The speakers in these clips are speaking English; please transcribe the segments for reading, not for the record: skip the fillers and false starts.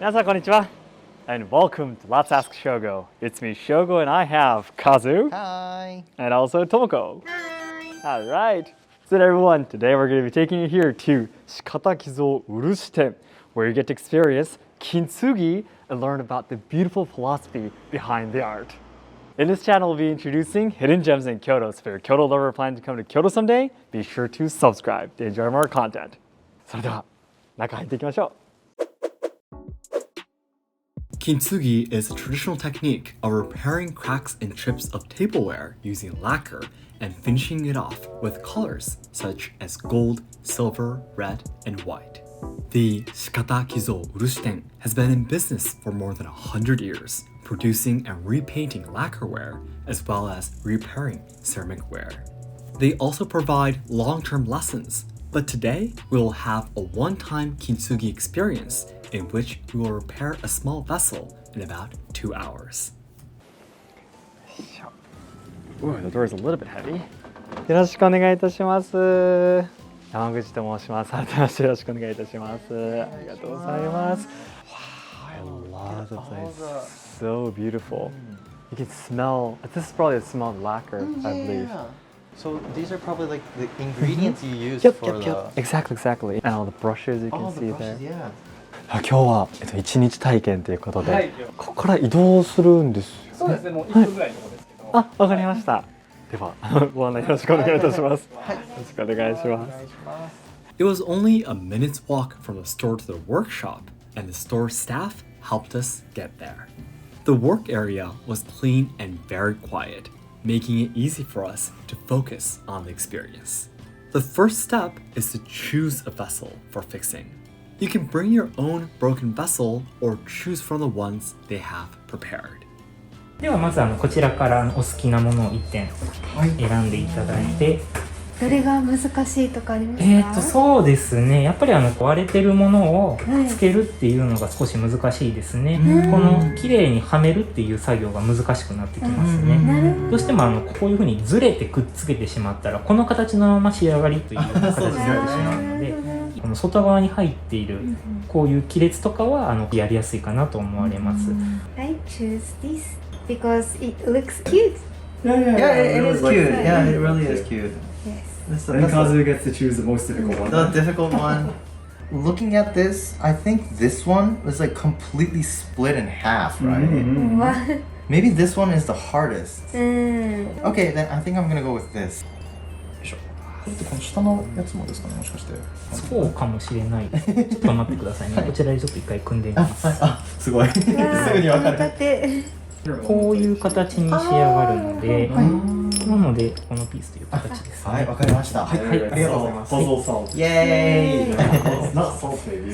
皆さんこんにちは and welcome to Let's Ask Shogo. It's me Shogo and I have Kazu. Hi. And also Tomoko. Hi. Alright. So everyone, today we're going to be taking you here to Shikatakizo Urushiten, where you get to experience Kintsugi and learn about the beautiful philosophy behind the art. In this channel, we'll be introducing hidden gems in Kyoto. So if you're a Kyoto lover planning to come to Kyoto someday, be sure to subscribe to enjoy more content. それでは中入っていきましょう。Kintsugi is a traditional technique of repairing cracks and chips of tableware using lacquer and finishing it off with colors such as gold, silver, red, and white. The Shikatakizo Urushiten has been in business for more than 100 years, producing and repainting lacquerware as well as repairing ceramic ware. They also provide long-term lessons, but today we will have a one-time Kintsugi experience in which we will repair a small vessel in about 2 hours. Ooh, the door is a little bit heavy. よろしくお願いいたします。山口と申します。改めましてよろしくお願いいたします。ありがとうございます。Wow, I love the place. So beautiful. You can smell. This is probably the smell of lacquer, I believe. So these are probably like the ingredients you use Yep, for yep, the... yep. Exactly, exactly. And all the brushes you can Oh, the see brushes, there. yeah. 今日は1日体験ということで、ここから移動するんですよね。そうですね、もう1分ぐらいのところですけど。あ、わかりました。では、ご案内よろしくお願いいたします。よろしくお願いします。It was only a minute's walk from the store to the workshop, and the store staff helped us get there. The work area was clean and very quiet, making it easy for us to focus on the experience. The first step is to choose a vessel for fixing. You can bring your own broken vessel or choose from the ones they have prepared. ではまずこちらからお好きなものを1点選んでいただいて、どれが難しいとかありますか？そうですね、やっぱり割れてるものをつけるっていうのが少し難しいですね。この綺麗にはめるっていう作業が難しくなってきますね。どうしてもこういうふうにずれてくっつけてしまったらこの形のまま仕上がりという形になってしまうので、この外側に入っているこういう亀裂とかはやりやすいかなと思われます。I choose this because it looks cute. Yeah, it is cute. Yeah, it really is cute. Yes. And Kazu gets to choose the most difficult one. The difficult one. Looking at this, I think this one was like completely split in half, right? What? Maybe this one is the hardest. Okay, then I think I'm gonna go with this. この下のやつもですかね、もしかして。そうかもしれないです。ちょっと待ってくださいね。こちらでちょっと一回組んでみます。すごい。すぐにわかる。こういう形に仕上がるので、なのでこのピースという形ですね。はい、わかりました。はい、ありがとうございます。Puzzle solved. イエーイ。 Not solved, maybe.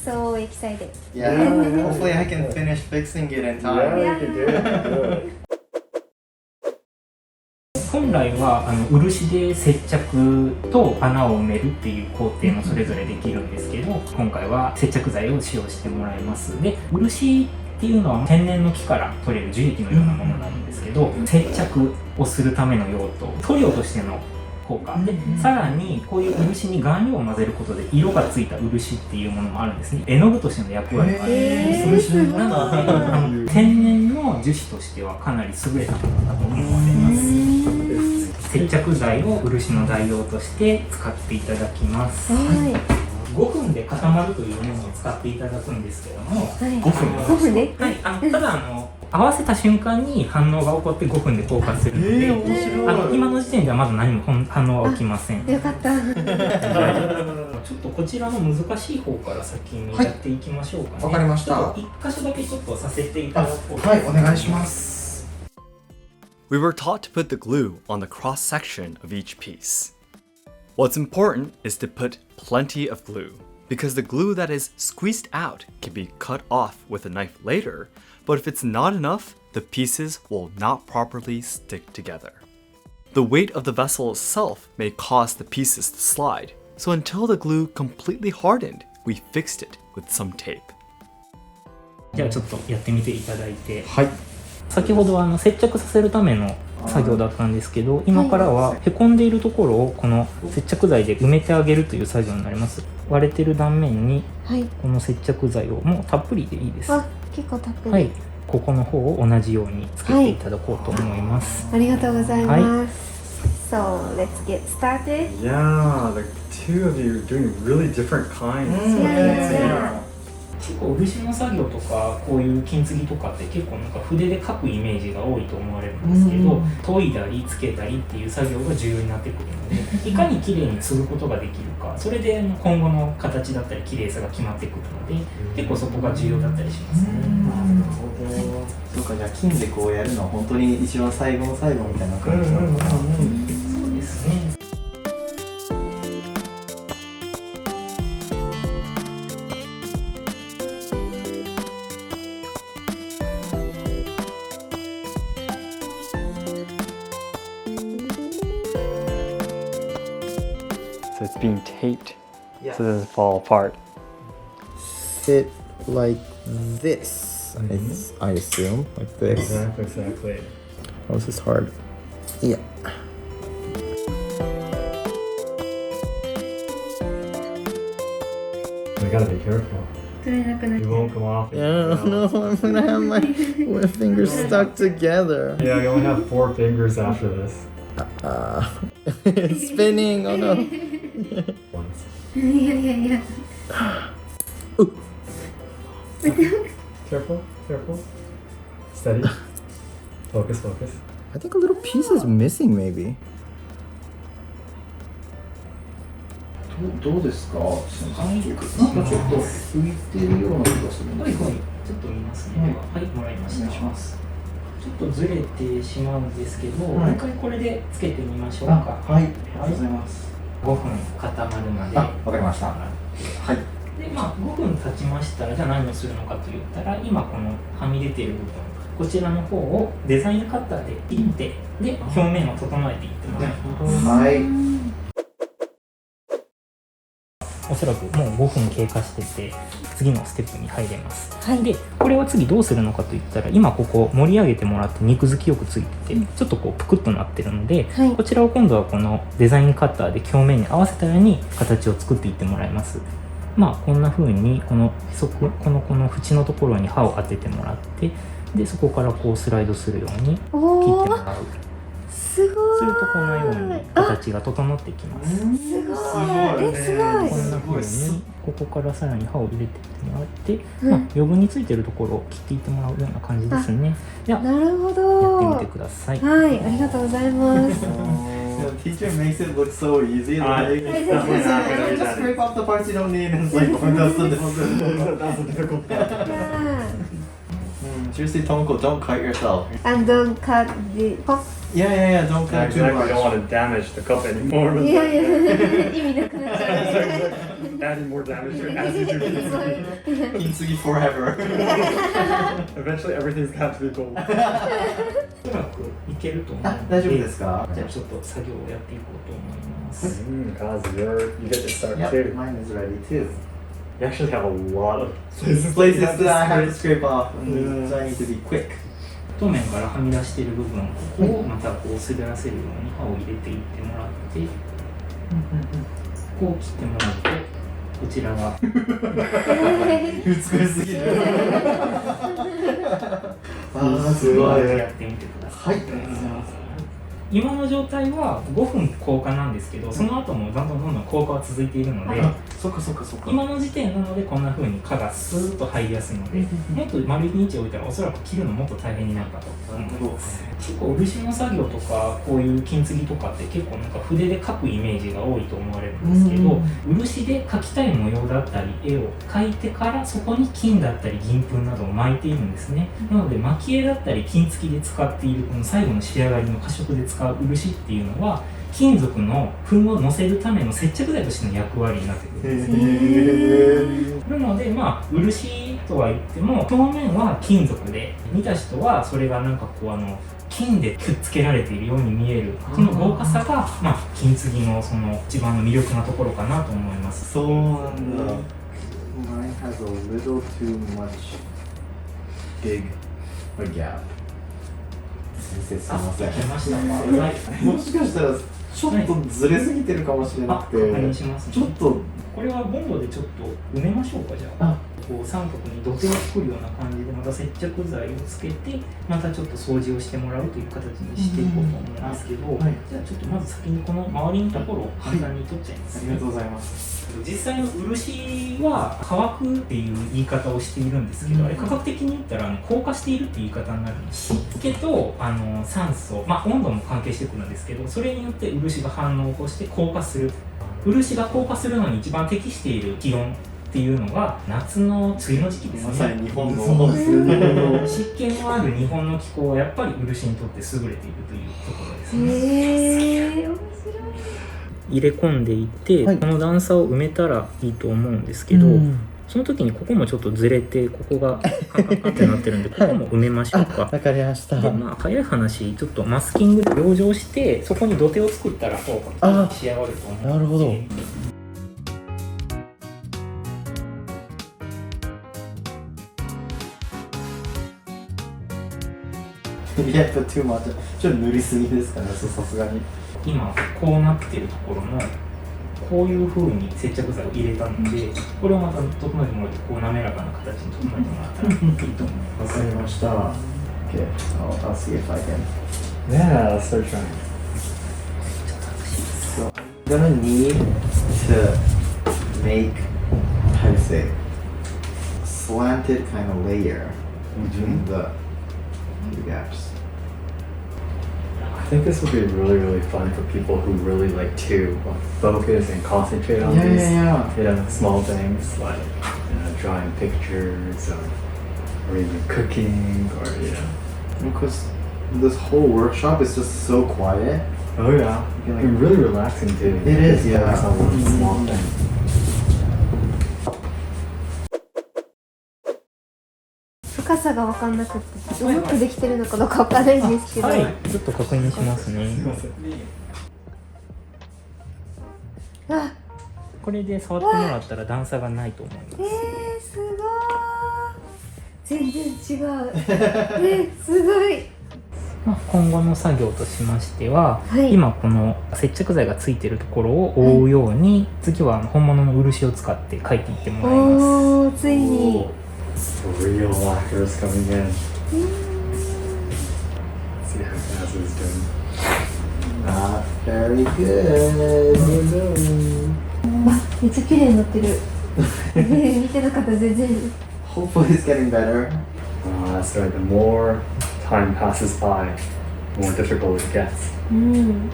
So excited. Yeah, hopefully I can finish fixing it in time. Yeah, you can do it. Good. 本来は漆で接着と穴を埋めるっていう工程もそれぞれできるんですけど、今回は接着剤を使用してもらいます。で、漆っていうのは天然の木から取れる樹液のようなものなんですけど、接着をするための用途、塗料としての効果で、さらにこういう漆に顔料を混ぜることで色がついた漆っていうものもあるんですね。絵の具としての役割があるんです。なので天然の樹脂としてはかなり優れたものだと思われます。接着剤を漆の代用として使っていただきます。5分で固まるというものを使っていただくんですけども、5分で？はい、ただ合わせた瞬間に反応が起こって5分で硬化するので、今の時点ではまだ何も反応は起きません。よかった。ちょっとこちらの難しい方から先にやっていきましょうかね。わかりました。1箇所だけちょっとさせていただこう。はい、お願いします。We were taught to put the glue on the cross section of each piece. What's important is to put plenty of glue, because the glue that is squeezed out can be cut off with a knife later, but if it's not enough, the pieces will not properly stick together. The weight of the vessel itself may cause the pieces to slide, so until the glue completely hardened, we fixed it with some tape. じゃあちょっとやってみていただいて。はい。先ほどは接着させるための作業だったんですけど、今からはへこんでいるところをこの接着剤で埋めてあげるという作業になります。割れてる断面にはい。この接着剤をもうたっぷりでいいです。あ、結構たっぷり。はい、ここの方を同じようにつけていただこうと思います。ありがとうございます。So let's get started. Yeah, the two of you are doing really different kinds. Yeah. 結構漆の作業とかこういう金継ぎとかって結構なんか筆で描くイメージが多いと思われるんですけど、研いだりつけたりっていう作業が重要になってくるので、いかに綺麗に継ぐことができるか、それで今後の形だったり綺麗さが決まってくるので、結構そこが重要だったりしますね。そうか、じゃあ金でこうやるのは本当に一番最後の最後みたいな感じなのかな。そうですね。So it's being taped Yeah. so it doesn't fall apart. Sit like this, I assume, like this. Exactly. Oh, this is hard. Yeah. We gotta be careful. 取れなくなっ It ちゃう。 won't come off. Yeah, no, I'm gonna have my fingers stuck together. Yeah, you only have 4 fingers after this. It's spinning. Oh no. Once. いやいやいや。 Careful, careful. Steady. Focus, focus. I think a little piece is missing, maybe. どうですか？はい、なんかちょっと浮いてるような気がするんですけど。はいはい、ちょっと見ますね。はい、もらいました。お願いします。ちょっとずれてしまうんですけど、もう一回これでつけてみましょうか。はい、ありがとうございます。 5分固まるまで。あ、わかりました。はい。で、まあ5分経ちましたら、じゃあ何をするのかといったら、今このはみ出ている部分、こちらの方をデザインカッターで切って、で表面を整えていってもらいます。はい。おそらくもう5分経過してて次のステップに入れます、はいでこれは次どうするのかといったら、今ここ盛り上げてもらって肉付きよくついてて、ちょっとこうぷくっとなってるので、はいこちらを今度はこのデザインカッターで表面に合わせたように形を作っていってもらいます。まあこんな風にこのこの縁のところに刃を当ててもらって、でそこからこうスライドするように切っておもー、らう。すごい。するとこのように形が整ってきます。すごい。え、すごい。こんな風にここからさらに刃を入れていってもらって、まあ、余分についてるところを切っていってもらうような感じですね。ではなるほやど。ってみてください。はい、ありがとうございます。 The teacher makes it look so easy. Like, it's definitely not gonna be just that scrape off the parts you don't need, and it's like, oh, that's the That's a difficult part. Seriously, Tomoko, don't cut yourself. And don't cut the pop. Yeah, don't Yeah, cut too exactly. You don't much. want to damage the cup anymore. いやいや、意味なくなっちゃう。 Adding more damage to it as you do Kintsugi. Kintsugi forever. Eventually, everything's got to be gold. おそらくいけると思うので、大丈夫ですか？じゃあちょっと作業をやっていこうと思います。 Kaz, you get to start Yep, too. mine is ready too. You actually have a lot of Places that I have to scrape off, so I need to be quick. 表面からはみ出している部分をまたこう滑らせるように刃を入れていってもらって、こう切ってもらうとこちらが美しすぎる。すごい。やってみてください。はい。今の状態は5分経過なんですけど、その後もどんどん経過は続いているので、そっかそっかそっか。今の時点なのでこんな風に刃がスーッと入りやすいので、もっと丸1日置いたらおそらく切るのもっと大変になるかと思います。結構漆の作業とかこういう金継ぎとかって結構なんか筆で描くイメージが多いと思われるんですけど、漆で描きたい模様だったり絵を描いてからそこに金だったり銀粉などを巻いているんですね。なので蒔絵だったり金継ぎで使っているこの最後の仕上がりの加色で使う漆っていうのは金属の粉を乗せるための接着剤としての役割になってくるんです。なのでまあ漆とは言っても表面は金属で、見た人はそれがなんかこう金でくっつけられているように見える、その豪華さがまあ金継ぎのその一番の魅力なところかなと思います。そうなんだ。 Mine has a little too much big a gap. 先生すいません。できましたか？はい。もしかしたらちょっとずれすぎてるかもしれなくて、確認しますね。ちょっとこれはボンドでちょっと埋めましょうか、じゃあ。あこう三角に土手を作るような感じでまた接着剤をつけてまたちょっと掃除をしてもらうという形にしていこうと思うんですけど、はい、じゃあちょっとまず先にこの周りのところを簡単に取っちゃいます、ありがとうございます。実際の漆は乾くっていう言い方をしているんですけど、あれ科学的に言ったら硬化しているっていう言い方になるんです。湿気と酸素、温度も関係してくるんですけど、それによって漆が反応を起こして硬化する。漆が硬化するのに一番適している気温っていうのが夏の梅雨の時期ですね。まさに日本のそうですね。湿気のある日本の気候はやっぱり漆にとって優れているというところですね。面白い。入れ込んでいって、はいこの段差を埋めたらいいと思うんですけど、その時にここもちょっとずれてここがカンカンカンってなってるんでここも埋めましょうか。わかりました。で早い話ちょっとマスキングで養生してそこに土手を作ったらこう仕上がると思うので。なるほど。やっぱ too much ちょっと塗りすぎですかね、さすがに。今こうなってるところのこういう風に接着剤を入れたので、これをまた整えてもらってこう滑らかな形に整えてもらったらいいと思いまわす。かりました。Okay, I'll see if I can. Yeah, let's start trying. So I'm gonna need to make, how to say, slanted kind of layer between the gaps. I think this would be really, really fun for people who really like to focus and concentrate on these small things like drawing pictures or even cooking or Because this whole workshop is just so quiet. Oh yeah, You can, like- and really relaxing too. It is, Just yeah. focus on one small Mhm. thing. 深さが分かんなくて、うまくできてるのかどうか分かんないんですけど。はい、ちょっと確認しますね。あ、これで触ってもらったら段差がないと思います。すごい。全然違う。すごい。今後の作業としましては、はい今この接着剤がついてるところを覆うように、次は本物の漆を使って描いていってもらいます。おー、ついに。 The real lacquer is coming in. See how fast it's doing. Not very good. Oh あ、めっちゃ綺麗になってる。見てなかった全然。 no. Hopefully it's getting better. That's right. The more time passes by, the more difficult it gets. うん。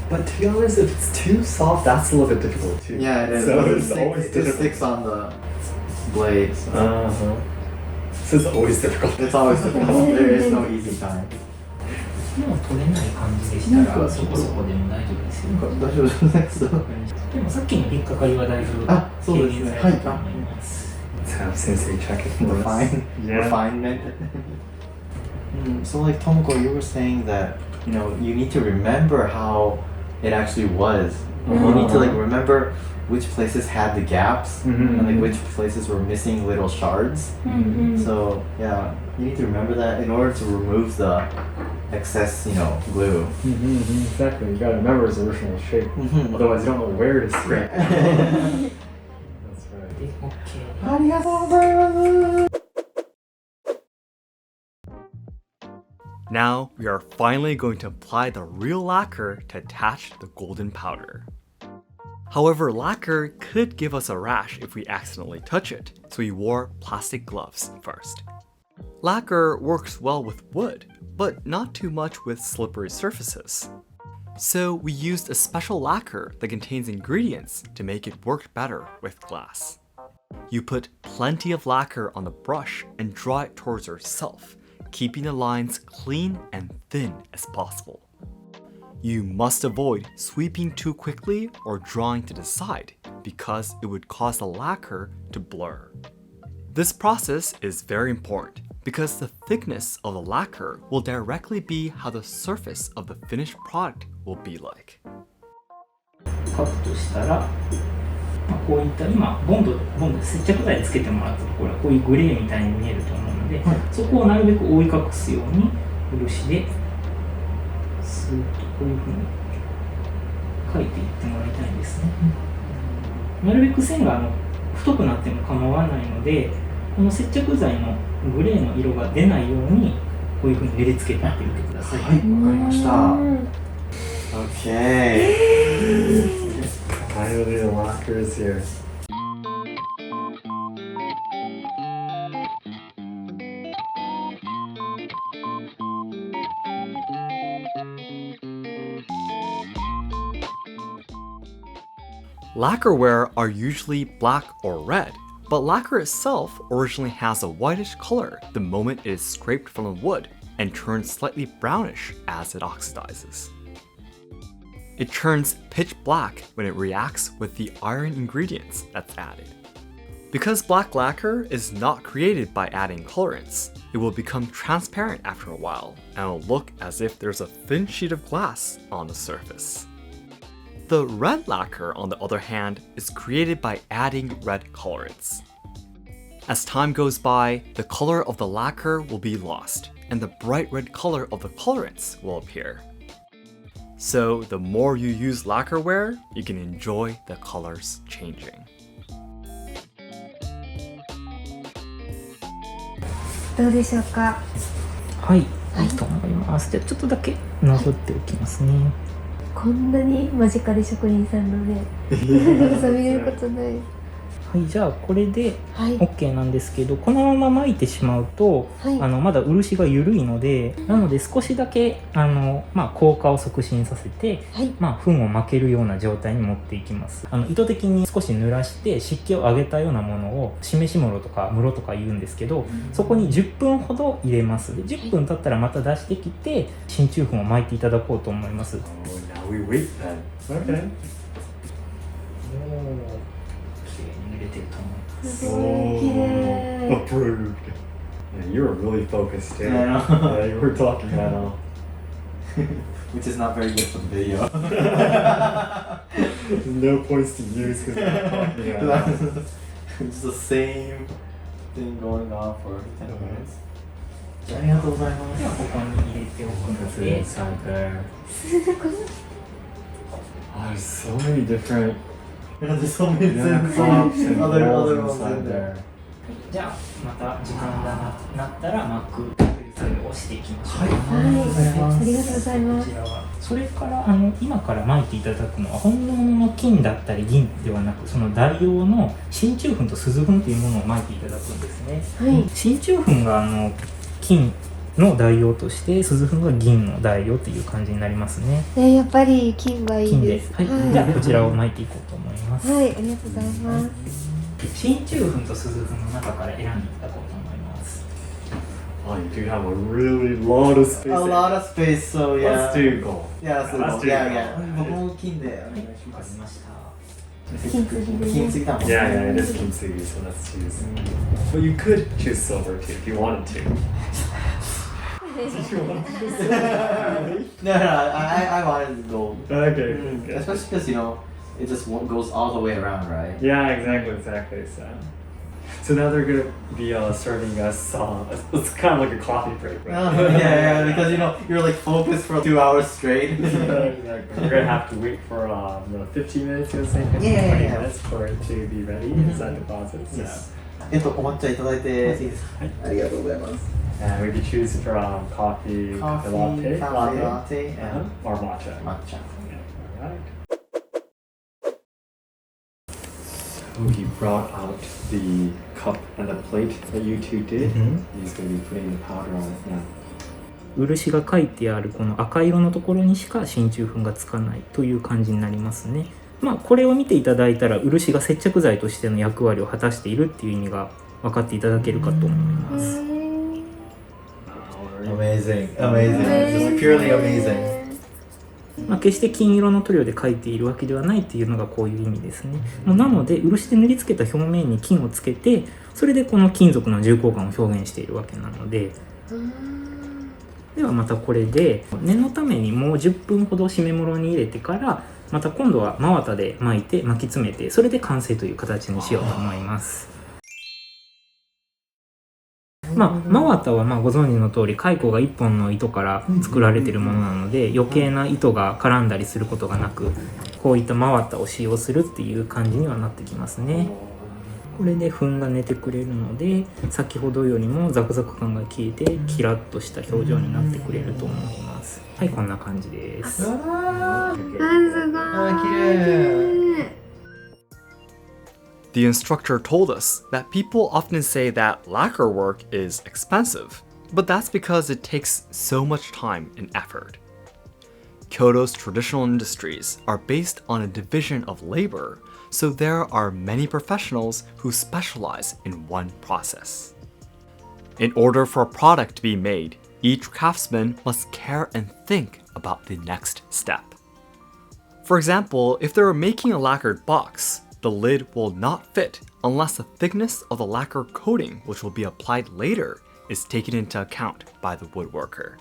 But to be honest, if it's too soft, that's a little bit difficult too. Yeah, it is. So It it's just always sticks, it just difficult. sticks on the blade. So. So it's always difficult. It's always difficult. There is no easy time. もう取れない感じでしたらそこそこでも大丈夫ですよ。大丈夫ですか？でもさっきの引っかかりはだいぶあ、そうですね。軽減されたと思います。 Let's have Sensei check it for us. Refine, Yeah. refinement. So like Tomoko, you were saying that you need to remember how it actually was. You need to like remember which places had the gaps and like which places were missing little shards. So yeah, you need to remember that in order to remove the excess, glue. Exactly. You gotta remember its original shape. Mhm. Otherwise, you don't know where to stick. That's right. で、OK。ありがとうございます。 Now we are finally going to apply the real lacquer to attach the golden powder. However, lacquer could give us a rash if we accidentally touch it, so we wore plastic gloves first. Lacquer works well with wood, but not too much with slippery surfaces. So we used a special lacquer that contains ingredients to make it work better with glass. You put plenty of lacquer on the brush and draw it towards yourself, keeping the lines clean and thin as possible. You must avoid sweeping too quickly or drawing to the side because it would cause the lacquer to blur. This process is very important because the thickness of the lacquer will directly be how the surface of the finished product will be like. カットしたら、こういった今ボンドで接着剤つけてもらったところはこういうグレーみたいに見えると思うので、そこをなるべく覆い隠すように漆でスーッとこういうふうに描いていってもらいたいんですね。なるべく線が太くなっても構わないので、この接着剤のグレーの色が出ないようにこういうふうに塗りつけてあげてください。はい、わかりました。Okay. Finally, the locker is here. Lacquerware are usually black or red, but lacquer itself originally has a whitish color the moment it is scraped from the wood and turns slightly brownish as it oxidizes. It turns pitch black when it reacts with the iron ingredients that's added. Because black lacquer is not created by adding colorants, it will become transparent after a while and will look as if there's a thin sheet of glass on the surface. The red lacquer, on the other hand, is created by adding red colorants. As time goes by, the color of the lacquer will be lost, and the bright red color of the colorants will appear. So the more you use lacquerware, you can enjoy the colors changing. どうでしょうか。はい、いいと思います。じゃあちょっとだけなぞっておきますね。こんなに間近で職人さんのね、そう見ることない。はい、じゃあこれではい OK なんですけど、このまま巻いてしまうと、はいまだ漆が緩いので、なので少しだけ硬化を促進させて、はい。粉を巻けるような状態に持っていきます。意図的に少し濡らして湿気を上げたようなものをしめしもろとか室とか言うんですけど、そこに10分ほど入れます。で10分経ったらまた出してきて真鍮粉を巻いていただこうと思います。 Oh, now we wait then. Okay. 綺麗に塗れてると思います。すごい綺麗。 Approved. Yeah, you were really focused too. Yeah, I know. Yeah, you were talking that all. Which is not very good for the video. No points to use because I'm talking about it. It's the same thing going on for 10 minutes. ありがとうございま。ではここに入れておくの That's で、 it inside there. すごい。 Oh, there's so many different Yeah, there's so many things. props and Other balls ones in inside there. there. じゃあまた時間がなったら巻くという作業をしていきましょう。はい。ありがとうございますこち。らはそれから今から巻いていただくのは本物の金だったり銀ではなく、その代用の真鍮粉と錫粉というものを巻いていただくんですね。はい。真鍮粉が金の代用として錫粉が銀の代用という感じになりますね。やっぱり金がいい金で。ですす。はい。じゃあこちらを巻いていこうと思います。はい、ありがとうございます。真鍮粉と錫粉の中から選んでいただこうと思います。 Oh, you do have a really lot of space. A lot of space, so yeah. Let's do gold. Yeah, let's do Let's gold. do Yeah, gold. yeah. 僕も金でお願いしわかります。ました。金継ぎで。金継ぎだもんね。 Yeah, yeah, it is Kintsugi, so let's choose. But you could choose silver too if you wanted to. No, I wanted gold. Okay, okay. Especially because, you know, it just goes all the way around, right? Yeah, exactly. So now they're gonna be serving us. It's kind of like a coffee break, right? Yeah, because, you know, you're like focused for 2 hours straight. Exactly. We're gonna have to wait for 15 minutes, you say? 15, Yeah, 20 yeah. minutes for it to be ready. Is that deposit? So. Yes. お抹茶いただいていいですか？ありがとうございます。 And we could choose from coffee, Coffee, latte, cafe latte, and or matcha. 抹茶。 Yeah, alright. So he brought out the cup and the plate that you two did. He's going to be putting the powder on it now. 漆が書いてあるこの赤色のところにしか真鍮粉がつかないという感じになりますね。これを見ていただいたら漆が接着剤としての役割を果たしているっていう意味が分かっていただけるかと思います。 Amazing, amazing, just purely amazing. 決して金色の塗料で描いているわけではないっていうのがこういう意味ですね。なので漆で塗りつけた表面に金をつけて、それでこの金属の重厚感を表現しているわけなので、ではまたこれで念のためにもう10分ほど締め物に入れてから、また今度は真綿で巻いて巻き詰めて、それで完成という形にしようと思います。真綿はご存知の通り蚕が1本の糸から作られているものなので、余計な糸が絡んだりすることがなく、こういった回ったを使用するっていう感じにはなってきますね。これで粉が寝てくれるので、先ほどよりもザクザク感が消えてキラッとした表情になってくれると思います。はい、こんな感じです。すごい。The instructor told us that people often say that lacquer work is expensive, but that's because it takes so much time and effort. Kyoto's traditional industries are based on a division of labor, so there are many professionals who specialize in one process. In order for a product to be made, each craftsman must care and think about the next step. For example, if they are making a lacquered box, the lid will not fit unless the thickness of the lacquer coating, which will be applied later, is taken into account by the woodworker.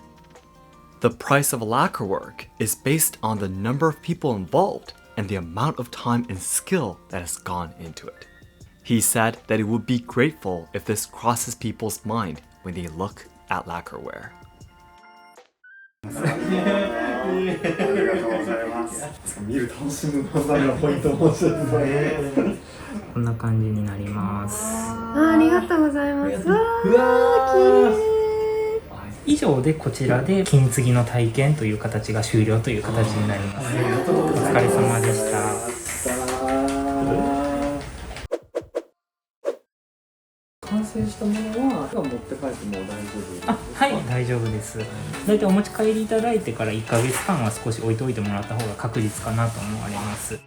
The price of lacquer work is based on the number of people involved and the amount of time and skill that has gone into it. He said that he would be grateful if this crosses people's mind when they look at lacquerware. 見る楽しむ技がポイントもしてですね。こんな感じになります。ありがとうございます。わー、以上でこちらで金継ぎの体験という形が終了という形になります。お疲れ様でした。完成したものは持って帰っても大丈夫？はい、大丈夫です。だいたいお持ち帰りいただいてから1ヶ月間は少し置いておいてもらった方が確実かなと思われます。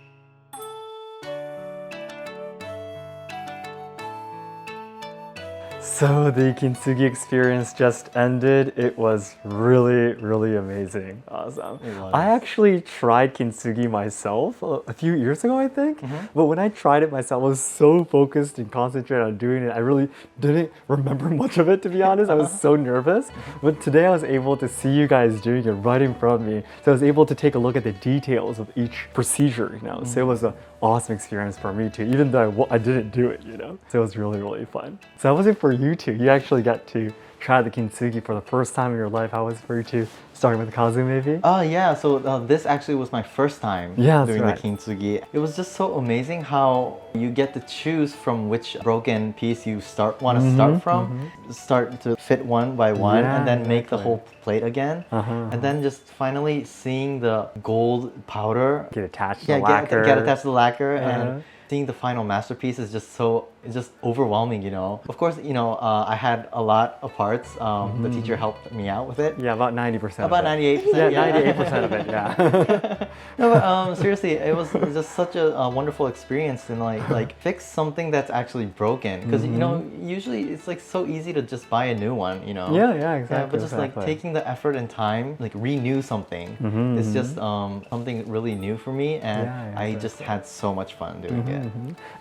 So the Kintsugi experience just ended. It was really, really amazing. Awesome. I actually tried Kintsugi myself a few years ago, I think. But when I tried it myself, I was so focused and concentrated on doing it. I really didn't remember much of it, to be honest. I was so nervous. But today I was able to see you guys doing it right in front of me. So I was able to take a look at the details of each procedure, you know. So it was an awesome experience for me too, even though I didn't do it, you know. So it was really, really fun. So how was it for you two? You actually got to try the Kintsugi for the first time in your life. How was it for you two? Starting with Kazu, maybe? Yeah, so this actually was my first time doing the Kintsugi. It was just so amazing how you get to choose from which broken piece you want to start from. Start to fit one by one and then make the whole plate again. And then just finally seeing the gold powder Get attached to the lacquer. Get attached to the lacquer and seeing the final masterpiece is just overwhelming, you know. Of course, you know, I had a lot of parts. The teacher helped me out with it. Yeah, about 90%. About 98%. Yeah, 98% of it, yeah. No, but seriously, it was just such a wonderful experience and like fix something that's actually broken. Because you know, usually it's like so easy to just buy a new one, you know. Yeah, exactly. But just like taking the effort and time, like renew something, is just something really new for me, and I just had so much fun doing it.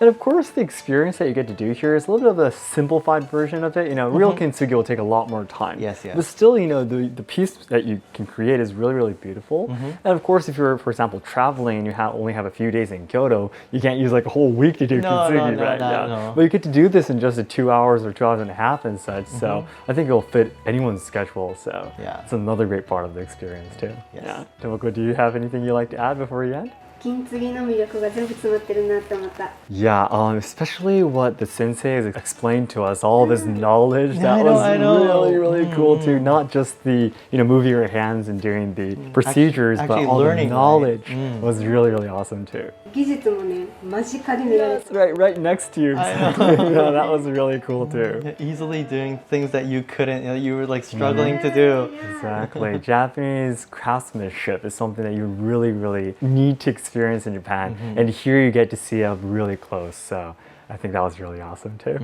And of course, the experience that you get to do here is a little bit of a simplified version of it. You know, real Kintsugi will take a lot more time. Yes. But still, you know, the piece that you can create is really, really beautiful. And of course, if you're, for example, traveling and you only have a few days in Kyoto, you can't use like a whole week to do Kintsugi, right? No. But you get to do this in just 2 hours or 2 hours and a half and such. So I think it'll fit anyone's schedule. So it's another great part of the experience too. Yes. Yeah. Tomoko, do you have anything you'd like to add before we end? 金継ぎの魅力が全部詰まってるなって思った Yeah, especially what the sensei has explained to us, all this knowledge. That was I know. really, really cool too. Not just the, you know, moving your hands and doing the procedures, but actually all learning, the knowledge was really, really awesome too. 技術もね間近で見られて Right next to you. Exactly. Yeah, that was really cool too. Easily doing things that you couldn't, you were like struggling to do. Exactly. Japanese craftsmanship is something that you really, really need to experience in Japan. And here you get to see it really close. So I think that was really awesome too.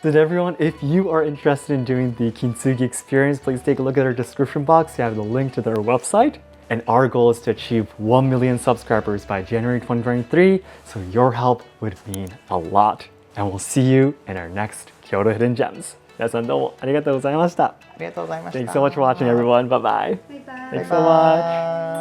So everyone, if you are interested in doing the Kintsugi experience, please take a look at our description box. You have the link to their website. And our goal is to achieve 1 million subscribers by January 2023. So your help would mean a lot. And we'll see you in our next Kyoto Hidden Gems. 皆さんどうもありがとうございました。ありがとうございました。 Thanks so much for watching, everyone. Bye-bye. Bye bye. Thanks so much.